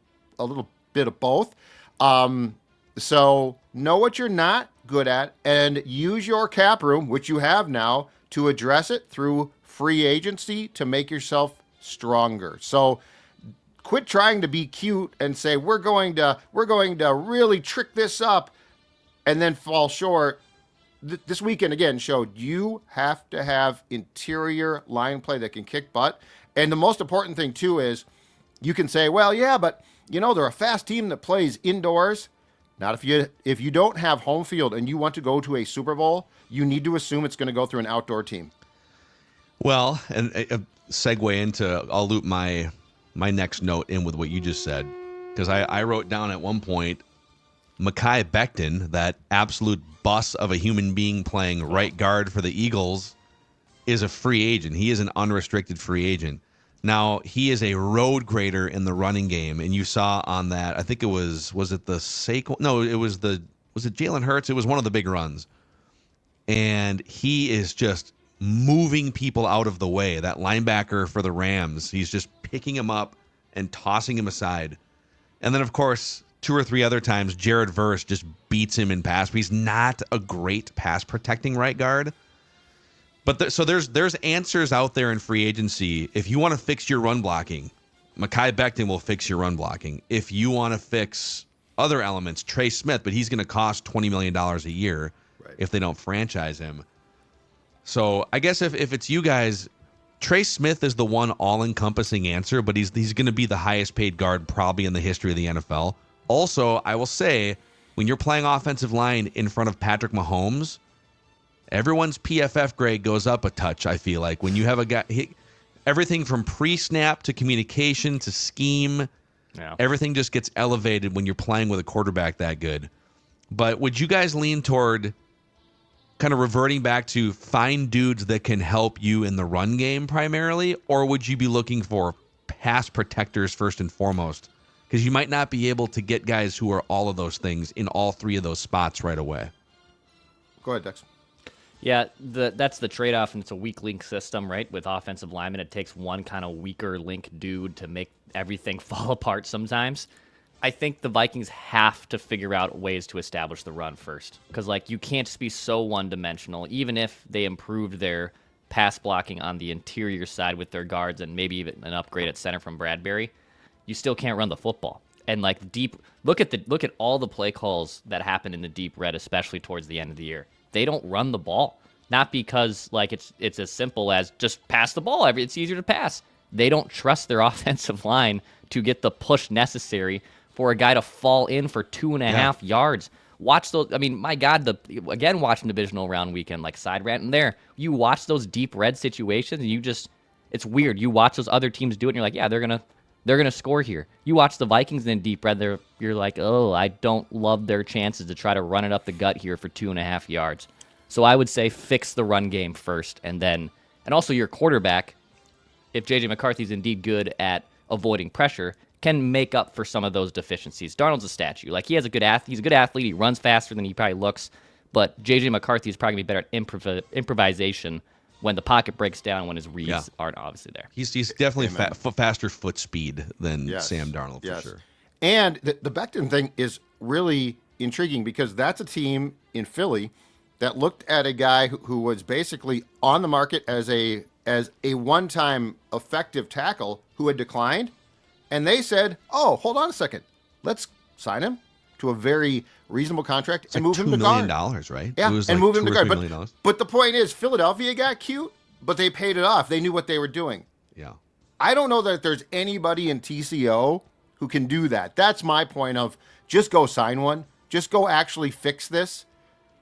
bit of both. So know what you're not good at and use your cap room, which you have now, to address it through free agency to make yourself stronger. So quit trying to be cute and say we're going to really trick this up and then fall short. This weekend again showed you have to have interior line play that can kick butt. And the most important thing too is you can say, well, yeah, but they're a fast team that plays indoors. Not if you don't have home field and you want to go to a Super Bowl, you need to assume it's going to go through an outdoor team. Well, and a segue into, I'll loop my next note in with what you just said, because I wrote down at one point, Mekhi Becton, that absolute bus of a human being playing right guard for the Eagles, is a free agent. He is an unrestricted free agent. Now, he is a road grader in the running game, and you saw on that, I think it was it the Saquon? No, was it Jalen Hurts? It was one of the big runs. And he is just moving people out of the way. That linebacker for the Rams, he's just picking him up and tossing him aside. And then, of course, 2 or 3 other times, Jared Verse just beats him in pass. But he's not a great pass protecting right guard. But so there's answers out there in free agency. If you want to fix your run blocking, Mekhi Becton will fix your run blocking. If you want to fix other elements, Trey Smith, but he's going to cost $20 million a year if they don't franchise him. So I guess if it's you guys, Trey Smith is the one all-encompassing answer, but he's going to be the highest paid guard probably in the history of the NFL. Also, I will say, when you're playing offensive line in front of Patrick Mahomes, everyone's PFF grade goes up a touch, I feel like. When you have a guy, everything from pre-snap to communication to scheme, everything just gets elevated when you're playing with a quarterback that good. But would you guys lean toward kind of reverting back to find dudes that can help you in the run game primarily, or would you be looking for pass protectors first and foremost? Because you might not be able to get guys who are all of those things in all 3 of those spots right away. Go ahead, Dex. Yeah, that's the trade-off, and it's a weak link system, right? With offensive linemen, it takes one kind of weaker link dude to make everything fall apart sometimes. I think the Vikings have to figure out ways to establish the run first, because you can't just be so one-dimensional. Even if they improved their pass blocking on the interior side with their guards and maybe even an upgrade at center from Bradbury, you still can't run the football. And deep, look at all the play calls that happen in the deep red, especially towards the end of the year. They don't run the ball, not because it's as simple as just pass the ball. It's easier to pass. They don't trust their offensive line to get the push necessary for a guy to fall in for 2.5 yards. Watch those. I mean, my God, again, watching divisional round weekend, side ranting there, you watch those deep red situations and it's weird. You watch those other teams do it and you're like, yeah, they're going to score here. You watch the Vikings in deep red, you're like, oh, I don't love their chances to try to run it up the gut here for 2.5 yards. So I would say fix the run game first, and also your quarterback, if JJ McCarthy's indeed good at avoiding pressure, can make up for some of those deficiencies. Darnold's a statue. He's a good athlete. He runs faster than he probably looks. But JJ McCarthy is probably going to be better at improvisation when the pocket breaks down, when his reads aren't obviously there. He's definitely faster foot speed than Sam Darnold for sure. And the Becton thing is really intriguing because that's a team in Philly that looked at a guy who was basically on the market as a one-time effective tackle who had declined. And they said, oh, hold on a second. Let's sign him to a very reasonable contract and move him to guard. $2 million, right? Yeah, it was and move him to guard. $2 But the point is, Philadelphia got cute, but they paid it off. They knew what they were doing. Yeah. I don't know that there's anybody in TCO who can do that. That's my point of just go sign one. Just go actually fix this.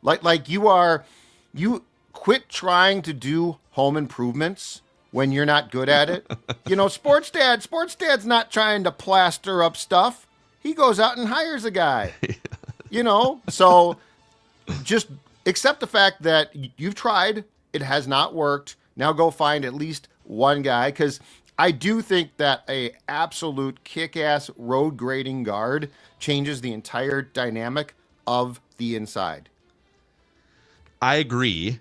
You quit trying to do home improvements when you're not good at it. Sports dad's not trying to plaster up stuff. He goes out and hires a guy. So just accept the fact that you've tried, it has not worked. Now go find at least one guy because I do think that a absolute kick-ass road grading guard changes the entire dynamic of the inside. I agree.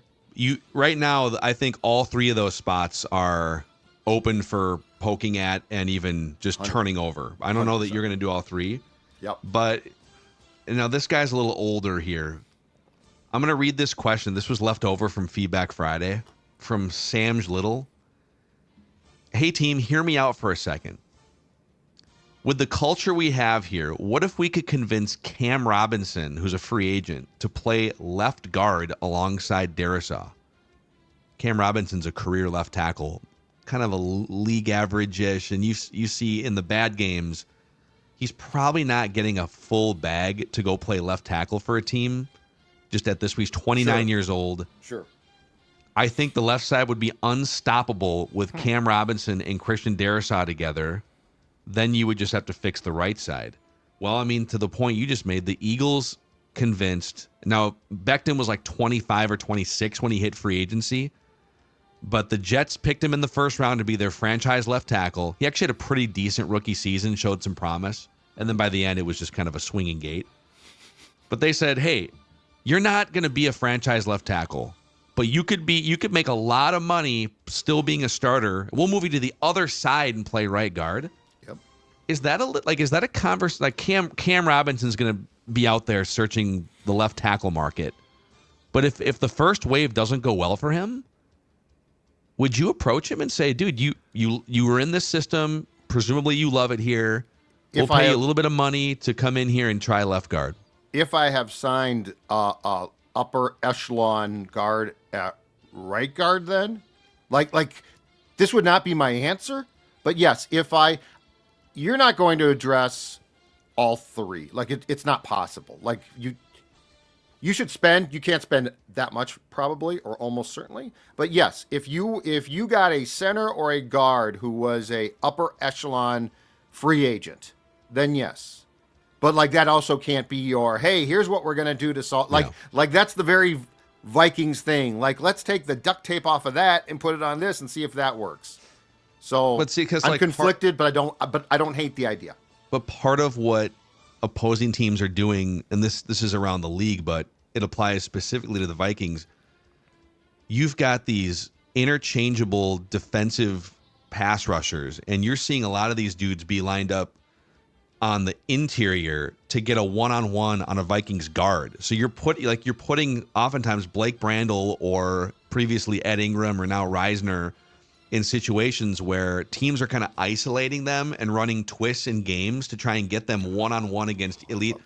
Right now, I think all three of those spots are open for poking at and even just turning over. I don't know that you're going to do all three. Yep. But now this guy's a little older here. I'm going to read this question. This was left over from Feedback Friday from Sam Little. Hey, team, hear me out for a second. With the culture we have here, what if we could convince Cam Robinson, who's a free agent, to play left guard alongside Darrisaw? Cam Robinson's a career left tackle, kind of a league average-ish, and you see in the bad games, he's probably not getting a full bag to go play left tackle for a team. Just at this, he's 29 years old. Sure. I think the left side would be unstoppable with Cam Robinson and Christian Darrisaw together. Then you would just have to fix the right side. Well, I mean, to the point you just made, the Eagles convinced. Now, Becton was like 25 or 26 when he hit free agency, but the Jets picked him in the first round to be their franchise left tackle. He actually had a pretty decent rookie season, showed some promise, and then by the end, it was just kind of a swinging gate. But they said, hey, you're not going to be a franchise left tackle, but you could make a lot of money still being a starter. We'll move you to the other side and play right guard. Is that a converse? Like Cam Robinson's going to be out there searching the left tackle market, but if the first wave doesn't go well for him, would you approach him and say, "Dude, you were in this system. Presumably you love it here. We'll pay you a little bit of money to come in here and try left guard." If I have signed a upper echelon guard at right guard, then like this would not be my answer. But yes, you're not going to address all three. Like it's not possible. Like you can't spend that much probably, or almost certainly. But yes, if you got a center or a guard who was a upper echelon free agent, then yes. But like that also can't be your, hey, here's what we're going to do to solve. Like that's the very Vikings thing. Like, let's take the duct tape off of that and put it on this and see if that works. So I'm conflicted, but I don't hate the idea. But part of what opposing teams are doing, and this is around the league, but it applies specifically to the Vikings. You've got these interchangeable defensive pass rushers, and you're seeing a lot of these dudes be lined up on the interior to get a one-on-one on a Vikings guard. So you're putting oftentimes Blake Brandel or previously Ed Ingram or now Reisner in situations where teams are kind of isolating them and running twists in games to try and get them one-on-one against elite.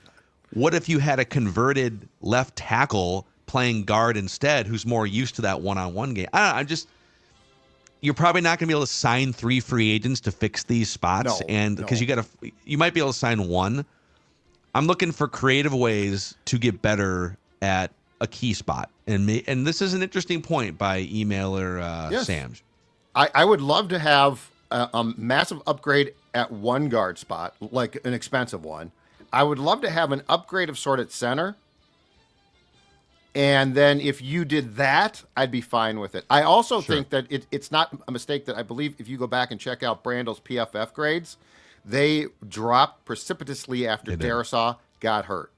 What if you had a converted left tackle playing guard instead who's more used to that one-on-one game? You're probably not going to be able to sign 3 free agents to fix these spots, because you might be able to sign one. I'm looking for creative ways to get better at a key spot, and this is an interesting point by emailer Sam. I would love to have a massive upgrade at one guard spot, like an expensive one. I would love to have an upgrade of sort at center. And then if you did that, I'd be fine with it. I also think that it's not a mistake that I believe if you go back and check out Brandel's PFF grades, they dropped precipitously after Darrisaw got hurt.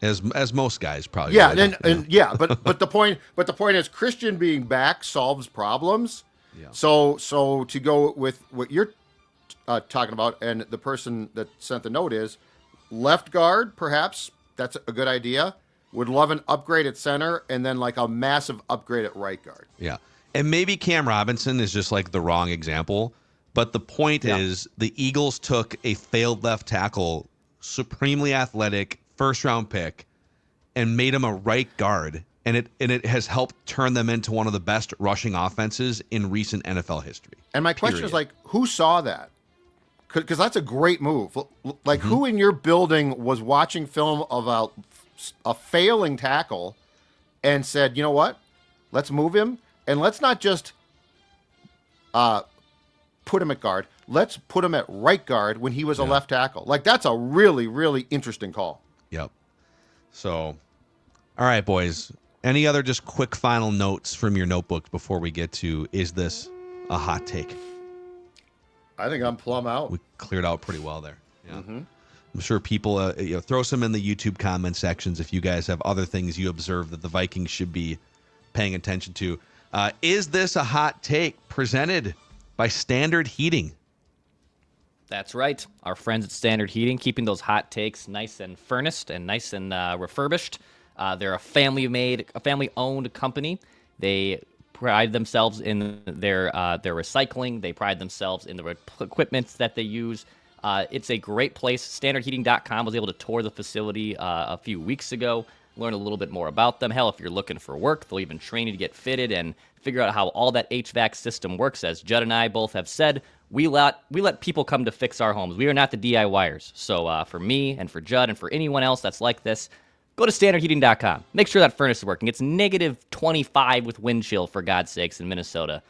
As most guys probably. Yeah, but the point is Christian being back solves problems. Yeah. So to go with what you're talking about, and the person that sent the note is left guard, perhaps that's a good idea. Would love an upgrade at center, and then like a massive upgrade at right guard. Yeah, and maybe Cam Robinson is just like the wrong example, but the point is the Eagles took a failed left tackle, supremely athletic, first-round pick, and made him a right guard. And it has helped turn them into one of the best rushing offenses in recent NFL history. And my question is, like, who saw that? Because that's a great move. Like, who in your building was watching film of a failing tackle and said, you know what? Let's move him, and let's not just put him at guard. Let's put him at right guard when he was a left tackle. Like, that's a really, really interesting call. Yep. So, all right, boys. Any other just quick final notes from your notebooks before we get to, is this a hot take? I think I'm plumb out. We cleared out pretty well there. Yeah. I'm sure people throw some in the YouTube comment sections if you guys have other things you observe that the Vikings should be paying attention to. Is this a hot take presented by Standard Heating? That's right. Our friends at Standard Heating, keeping those hot takes nice and furnished and nice and refurbished. They're a family-owned company. They pride themselves in their recycling. They pride themselves in the equipment that they use. It's a great place. StandardHeating.com was able to tour the facility a few weeks ago, learn a little bit more about them. Hell, if you're looking for work, they'll even train you to get fitted and figure out how all that HVAC system works. As Judd and I both have said, we let people come to fix our homes. We are not the DIYers. So for me and for Judd and for anyone else that's like this, go to StandardHeating.com. Make sure that furnace is working. It's negative 25 with wind chill, for God's sakes, in Minnesota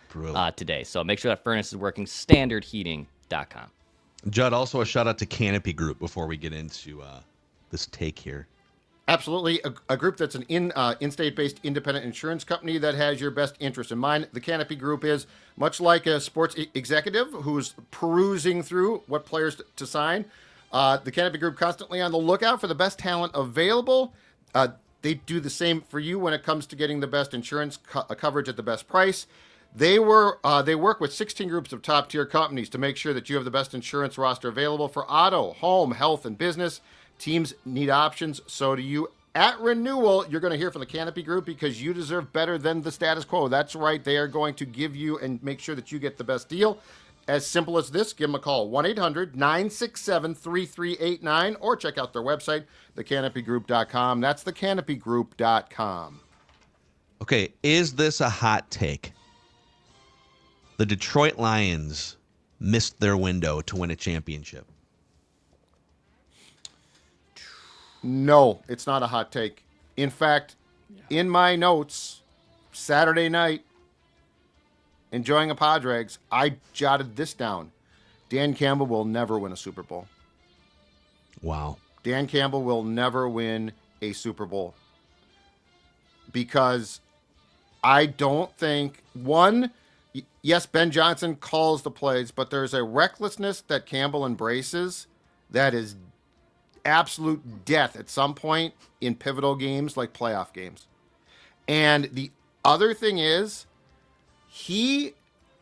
today. So make sure that furnace is working. StandardHeating.com. Judd, also a shout out to Canopy Group before we get into this take here. Absolutely. A group that's an in-state-based independent insurance company that has your best interest in mind. The Canopy Group is much like a sports executive who's perusing through what players to sign. The Canopy Group constantly on the lookout for the best talent available. They do the same for you when it comes to getting the best insurance coverage at the best price. They work with 16 groups of top-tier companies to make sure that you have the best insurance roster available for auto, home, health, and business. Teams need options, so do you. At renewal, you're going to hear from the Canopy Group because you deserve better than the status quo. That's right. They are going to give you and make sure that you get the best deal. As simple as this, give them a call, 1-800-967-3389, or check out their website, thecanopygroup.com. That's thecanopygroup.com. Okay, is this a hot take? The Detroit Lions missed their window to win a championship. No, it's not a hot take. In fact, in my notes, Saturday night, enjoying a Padres, I jotted this down. Dan Campbell will never win a Super Bowl. Wow. Dan Campbell will never win a Super Bowl. Because I don't think, yes, Ben Johnson calls the plays, but there's a recklessness that Campbell embraces that is absolute death at some point in pivotal games like playoff games. And the other thing is, he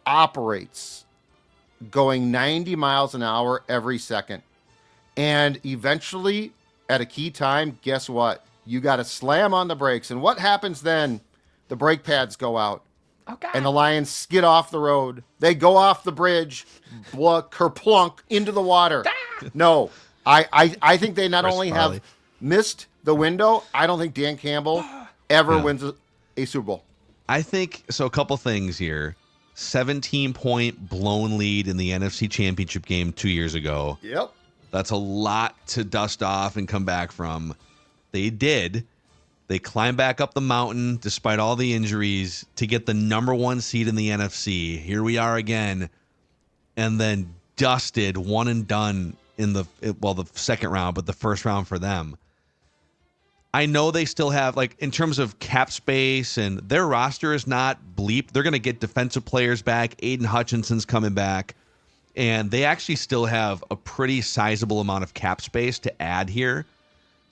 operates going 90 miles an hour every second. And eventually, at a key time, guess what? You got to slam on the brakes. And what happens then? The brake pads go out. Okay. And the Lions skid off the road. They go off the bridge, kerplunk into the water. No, I think they not only have missed the window, I don't think Dan Campbell ever wins a Super Bowl. I think so. A couple things here. 17-point blown lead in the NFC Championship game 2 years ago. Yep. That's a lot to dust off and come back from. They did. They climbed back up the mountain despite all the injuries to get the number one seed in the NFC. Here we are again. And then dusted, one and done in the second round, but the first round for them. I know they still have, in terms of cap space, and their roster is not bleep. They're going to get defensive players back. Aiden Hutchinson's coming back. And they actually still have a pretty sizable amount of cap space to add here.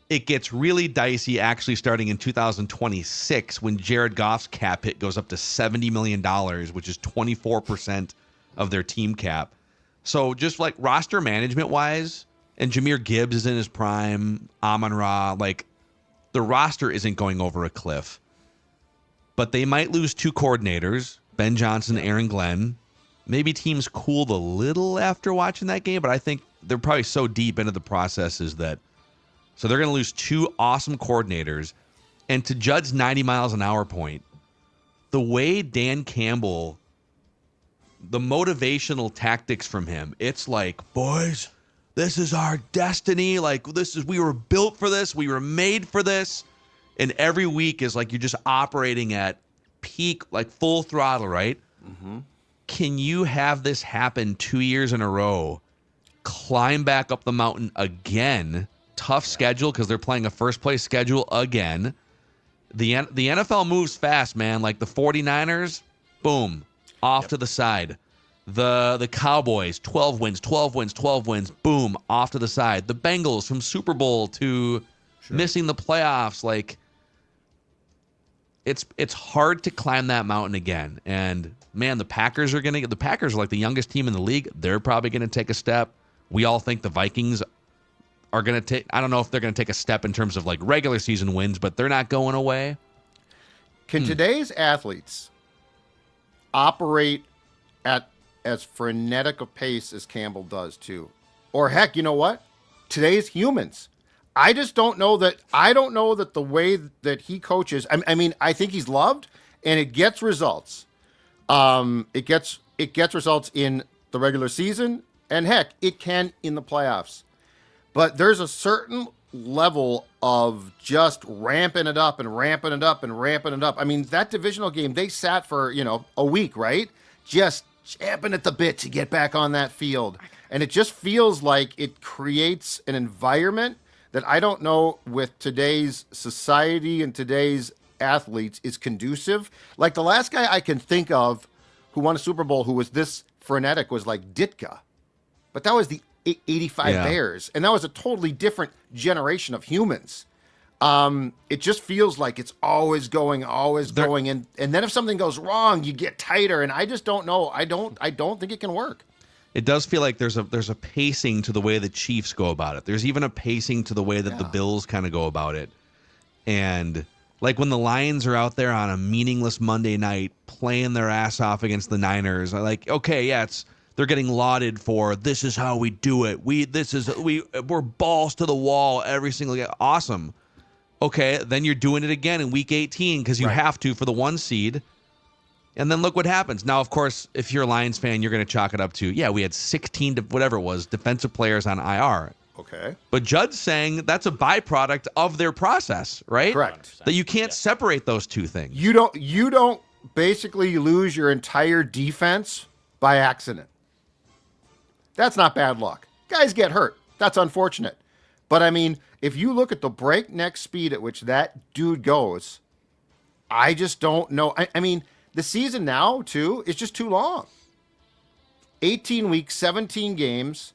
It gets really dicey actually starting in 2026 when Jared Goff's cap hit goes up to $70 million, which is 24% of their team cap. So just roster management wise, and Jahmyr Gibbs is in his prime, Amon-Ra, the roster isn't going over a cliff. But they might lose two coordinators, Ben Johnson, Aaron Glenn. Maybe teams cooled a little after watching that game, but I think they're probably so deep into the processes that. So they're going to lose two awesome coordinators. And to Judd's 90 miles an hour point, the way Dan Campbell, the motivational tactics from him, it's like, boys, this is our destiny. We were built for this. We were made for this. And every week is you're just operating at peak, full throttle, right? Mm-hmm. Can you have this happen 2 years in a row, climb back up the mountain again? Tough schedule because they're playing a first-place schedule again. The NFL moves fast, man. The 49ers, boom, off to the side. The Cowboys, 12 wins, 12 wins, 12 wins, boom, off to the side. The Bengals from Super Bowl to missing the playoffs, like it's hard to climb that mountain again. And man, the Packers are like the youngest team in the league. They're probably gonna take a step. We all think the Vikings are gonna take, I don't know if they're gonna take a step in terms of like regular season wins, but they're not going away. Can today's athletes operate at as frenetic a pace as Campbell does too? Or heck, you know what? Today's humans. I just don't know that. I don't know that the way that he coaches. I mean, I think he's loved, and it gets results. It gets results in the regular season, and heck, it can in the playoffs. But there's a certain level of just ramping it up and ramping it up and ramping it up. I mean, that divisional game, they sat for a week, right? Just champing at the bit to get back on that field, and it just feels like it creates an environment that I don't know with today's society and today's athletes is conducive. Like the last guy I can think of who won a Super Bowl who was this frenetic was like Ditka. But that was the 85 Bears, and that was a totally different generation of humans. It just feels like it's always going, and then if something goes wrong, you get tighter, and I just don't know. I don't think it can work. It does feel like there's a pacing to the way the Chiefs go about it. There's even a pacing to the way that the Bills kind of go about it. And like when the Lions are out there on a meaningless Monday night playing their ass off against the Niners, I'm like, okay, yeah, they're getting lauded for this is how we do it. We're balls to the wall every single game. Awesome. Okay, then you're doing it again in week 18 because you have to for the 1 seed. And then look what happens. Now, of course, if you're a Lions fan, you're going to chalk it up to, we had 16 whatever it was defensive players on IR. Okay. But Judd's saying that's a byproduct of their process, right? Correct. That you can't separate those two things. You don't basically lose your entire defense by accident. That's not bad luck. Guys get hurt. That's unfortunate. But I mean, if you look at the breakneck speed at which that dude goes, I just don't know. I mean, the season now, too, is just too long. 18 weeks, 17 games,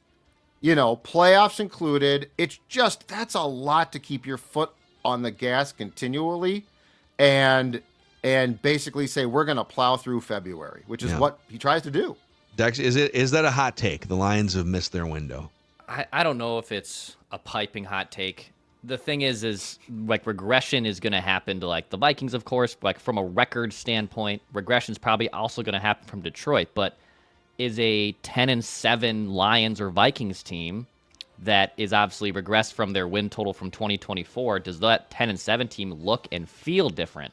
playoffs included. It's just, that's a lot to keep your foot on the gas continually and basically say, we're going to plow through February, which is what he tries to do. Dex, is that a hot take? The Lions have missed their window. I don't know if it's a piping hot take. The thing is like regression is going to happen to like the Vikings, of course, like from a record standpoint. Regression is probably also going to happen from Detroit, but is a 10-7 Lions or Vikings team that is obviously regressed from their win total from 2024. Does that 10-7 team look and feel different?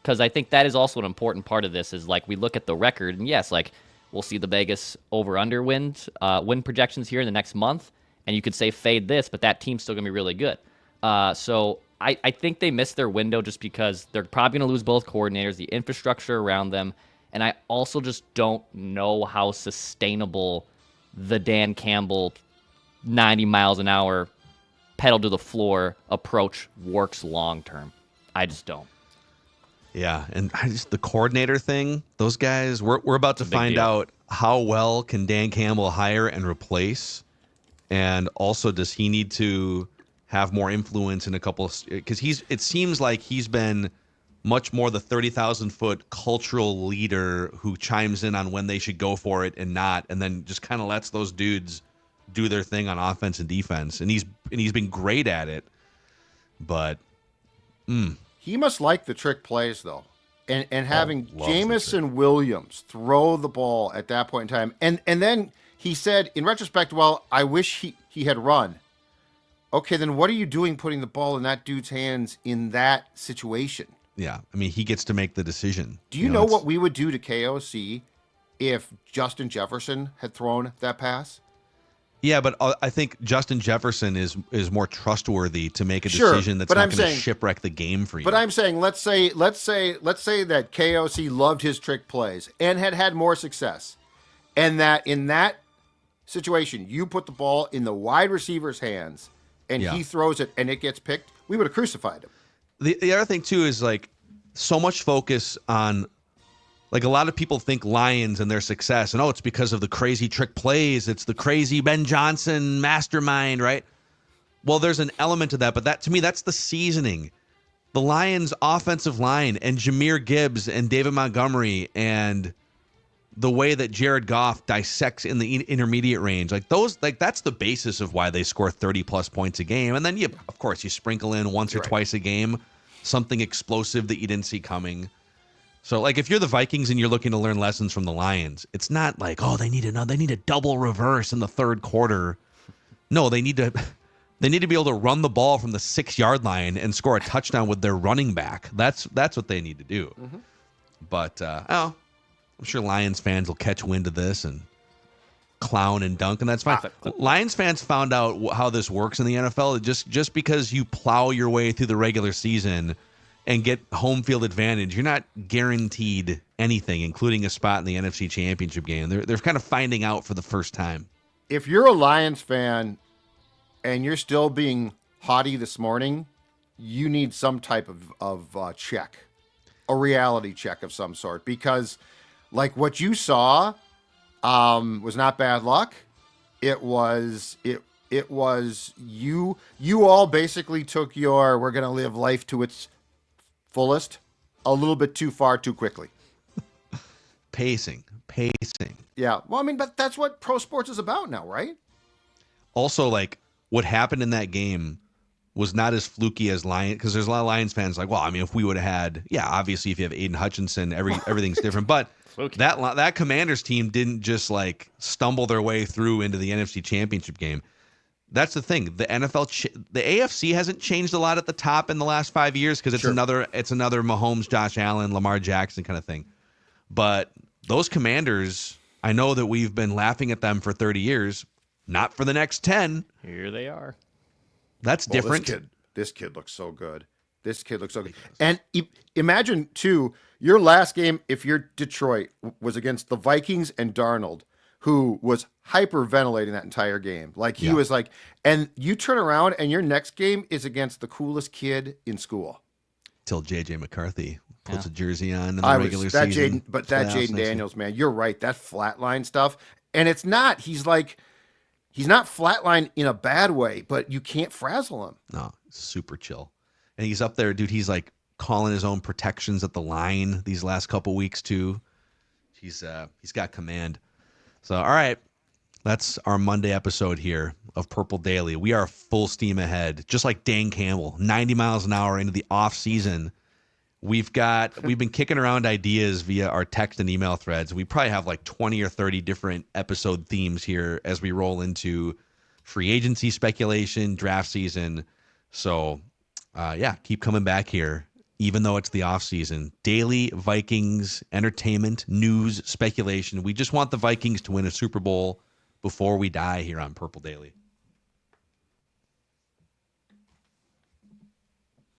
Because I think that is also an important part of this is like we look at the record and yes, like we'll see the Vegas over-under win projections here in the next month, and you could say fade this, but that team's still going to be really good. So I think they missed their window just because they're probably going to lose both coordinators, the infrastructure around them, and I also just don't know how sustainable the Dan Campbell 90 miles an hour pedal to the floor approach works long term. I just don't. Yeah, and the coordinator thing, those guys, we're about to find out how well can Dan Campbell hire and replace, and also does he need to have more influence in a couple of, because it seems like he's been much more the 30,000-foot cultural leader who chimes in on when they should go for it and not, and then just kind of lets those dudes do their thing on offense and defense, and he's been great at it, but he must like the trick plays though, and having Jamison Williams throw the ball at that point in time, and then he said in retrospect, well, I wish he had run. Okay, then what are you doing putting the ball in that dude's hands in that situation? Yeah, I mean, he gets to make the decision. Do you know what we would do to KOC if Justin Jefferson had thrown that pass? Yeah, but I think Justin Jefferson is more trustworthy to make a decision that's not going to shipwreck the game for you. But I'm saying, let's say that KOC loved his trick plays and had more success, and that in that situation you put the ball in the wide receiver's hands and he throws it and it gets picked, we would have crucified him. The other thing too is like so much focus on Like a lot of people think Lions and their success, and it's because of the crazy trick plays. It's the crazy Ben Johnson mastermind, right? Well, there's an element to that, but that to me, that's the seasoning. The Lions' offensive line and Jahmyr Gibbs and David Montgomery and the way that Jared Goff dissects in the intermediate range, that's the basis of why they score 30-plus points a game. And then, of course, you sprinkle in once or twice a game something explosive that you didn't see coming. So, like, if you're the Vikings and you're looking to learn lessons from the Lions, it's not like, they need a double reverse in the third quarter. No, they need to be able to run the ball from the 6-yard line and score a touchdown with their running back. That's what they need to do. Mm-hmm. But I'm sure Lions fans will catch wind of this and clown and dunk, and that's fine. Lions fans found out how this works in the NFL. Just because you plow your way through the regular season and get home field advantage, you're not guaranteed anything, including a spot in the NFC Championship game. They're kind of finding out for the first time. If you're a Lions fan and you're still being haughty this morning, you need some type of check, a reality check of some sort, because like what you saw was not bad luck. It was you all basically took we're going to live life to its fullest a little bit too far too quickly. Pacing. Yeah. Well, I mean, but that's what pro sports is about now, right? Also, like, what happened in that game was not as fluky as Lions, because there's a lot of Lions fans like, well, I mean, if we would have had, obviously if you have Aiden Hutchinson, everything's different. But that Commanders team didn't just like stumble their way through into the NFC Championship game. That's the thing. The the AFC hasn't changed a lot at the top in the last 5 years because it's another Mahomes, Josh Allen, Lamar Jackson kind of thing. But those Commanders, I know that we've been laughing at them for 30 years, not for the next 10. Here they are. That's different. This kid looks so good. And imagine, too, your last game, if you're Detroit, was against the Vikings and Darnold, who was hyperventilating that entire game. Like, he was like, and you turn around and your next game is against the coolest kid in school. Till JJ McCarthy puts a jersey on in the regular season. That Jaden Daniels, man, you're right. That flatline stuff. And it's not, he's not flatline in a bad way, but you can't frazzle him. No, super chill. And he's up there, dude. He's like calling his own protections at the line these last couple weeks too. He's got command. So, all right, that's our Monday episode here of Purple Daily. We are full steam ahead, just like Dan Campbell, 90 miles an hour into the off season. We've been kicking around ideas via our text and email threads. We probably have like 20 or 30 different episode themes here as we roll into free agency speculation, draft season. So, keep coming back here, even though it's the off season. Daily Vikings entertainment, news, speculation. We just want the Vikings to win a Super Bowl before we die here on Purple Daily.